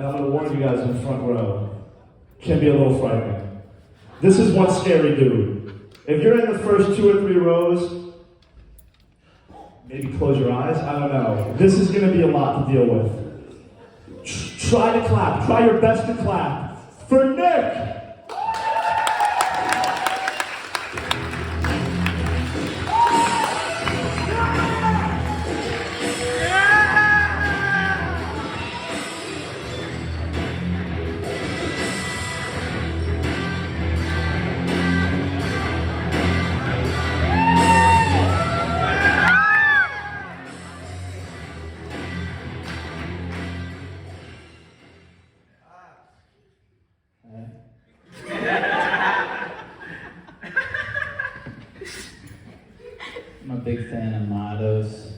And I'm going to warn you guys in the front row, can be a little frightening. This is one scary dude. If you're in the first 2 or 3 rows, maybe close your eyes, I don't know. This is going to be a lot to deal with. Try to clap, try your best to clap for Nick! I'm a big fan of mottos.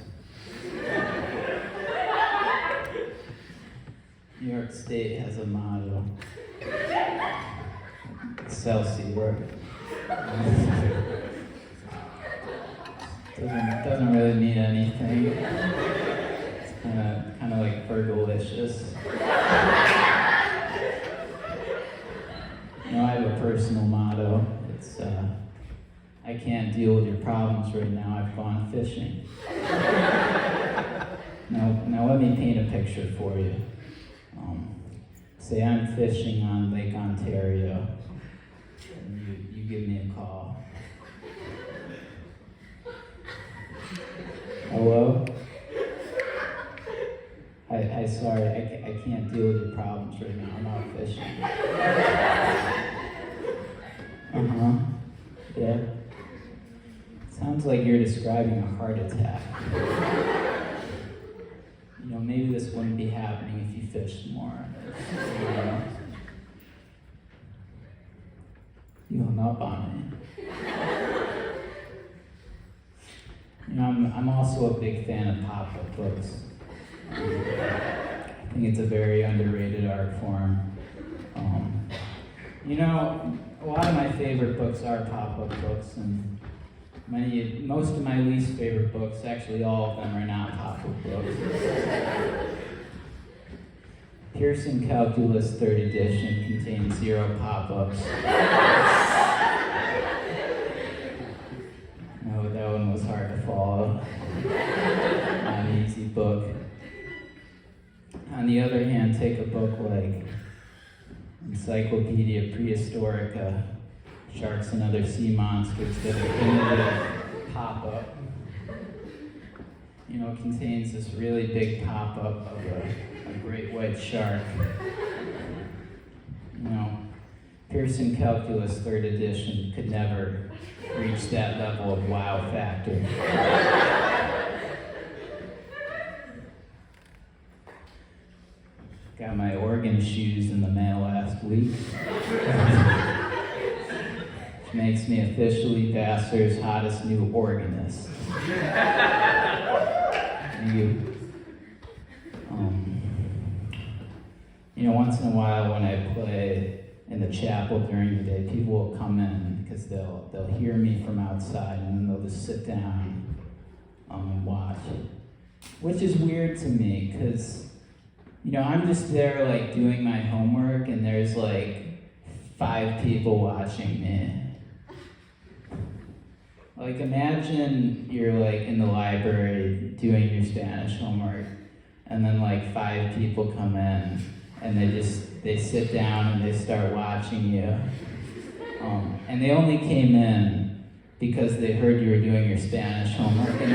New York State has a motto. Excelsior. Doesn't really mean anything. It's kind of like Fergalicious. You know, I have a personal motto. It's I can't deal with your problems right now. I've gone fishing. Now let me paint a picture for you. Say I'm fishing on Lake Ontario, and you give me a call. Hello? Sorry, I can't deal with your problems right now. I'm out fishing. Yeah. Sounds like you're describing a heart attack. You know, maybe this wouldn't be happening if you fished more. You hung up on me. You know, I'm also a big fan of pop-up books. I think it's a very underrated art form. You know, a lot of my favorite books are pop-up books, and most of my least favorite books, actually all of them, are not pop-up books. Pearson Calculus 3rd edition contains 0 pop-ups. No, that one was hard to follow. Not an easy book. On the other hand, take a book like Encyclopedia Prehistorica, Sharks and Other Sea Monsters, that definitive pop-up. You know, it contains this really big pop-up of a great white shark. You know, Pearson Calculus 3rd edition could never reach that level of wow factor. Got my organ shoes in the mail last week. Which makes me officially Vassar's hottest new organist. You know, once in a while when I play in the chapel during the day, people will come in because they'll hear me from outside, and then they'll just sit down and watch. Which is weird to me, because you know, I'm just there like doing my homework, and there's like 5 people watching me. Like, imagine you're like in the library doing your Spanish homework, and then like 5 people come in, and they sit down and they start watching you. And they only came in because they heard you were doing your Spanish homework, and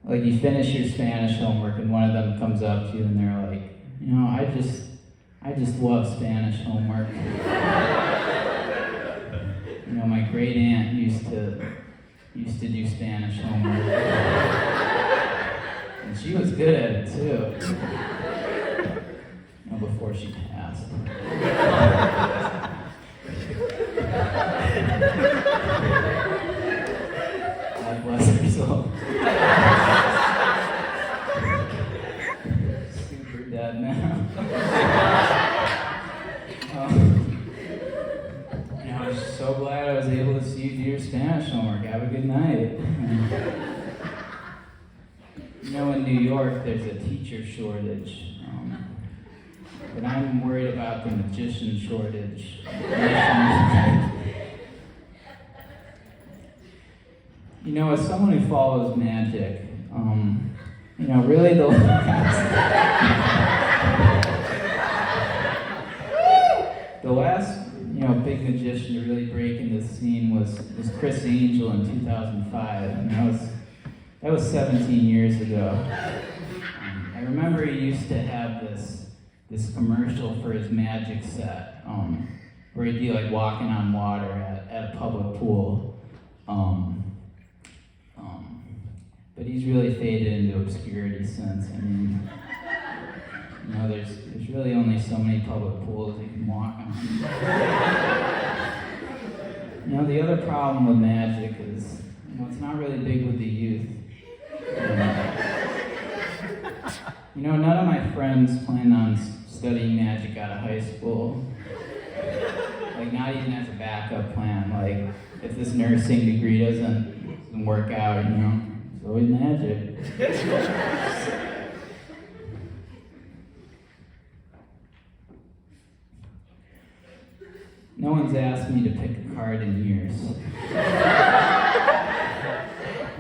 like you finish your Spanish homework, and one of them comes up to you and they're like, you know, I just love Spanish homework. You know, my great aunt used to do Spanish homework, and she was good at it too. You know, before she passed. God bless her soul. Super dead now. You know, I was so glad I was able to see you do your Spanish homework. Have a good night. You know, in New York, there's a teacher shortage. But I'm worried about the magician shortage. You know, as someone who follows magic, you know, really the last, you know, big magician to really break into the scene was Chris Angel in 2005, and that was 17 years ago. I remember he used to have this commercial for his magic set, where he'd be like walking on water at a public pool. But he's really faded into obscurity since. I mean, you know, there's really only so many public pools you can walk on. You know, the other problem with magic is, you know, it's not really big with the youth. You know, none of my friends plan on studying magic out of high school. Like, not even as a backup plan. Like, if this nursing degree doesn't work out, you know, it's always magic. No one's asked me to pick a card in years.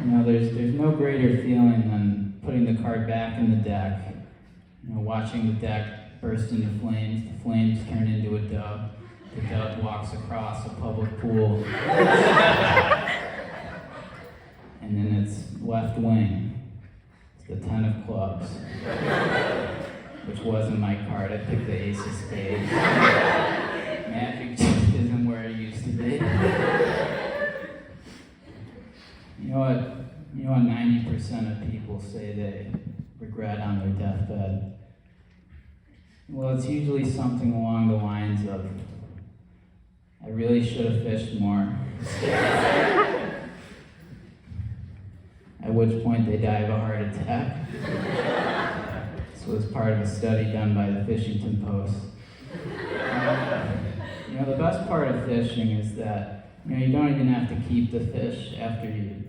You know, there's no greater feeling than putting the card back in the deck, you know, watching the deck burst into flames, the flames turn into a dove, the dove walks across a public pool, and then its left wing, it's the 10 of clubs, which wasn't my card. I picked the ace of spades. Magic just isn't where it used to be. You know what 90% of people say they regret on their deathbed? Well, it's usually something along the lines of, I really should have fished more. At which point they die of a heart attack. This was part of a study done by the Fishington Post. You know, the best part of fishing is that, you know, you don't even have to keep the fish after you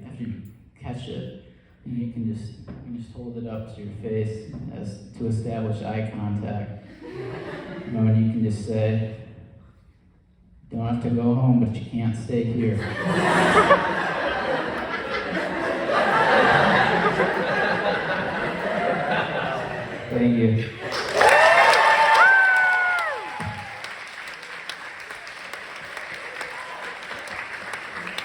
catch it. You can just hold it up to your face as to establish eye contact. You know, and you can just say, "Don't have to go home, but you can't stay here."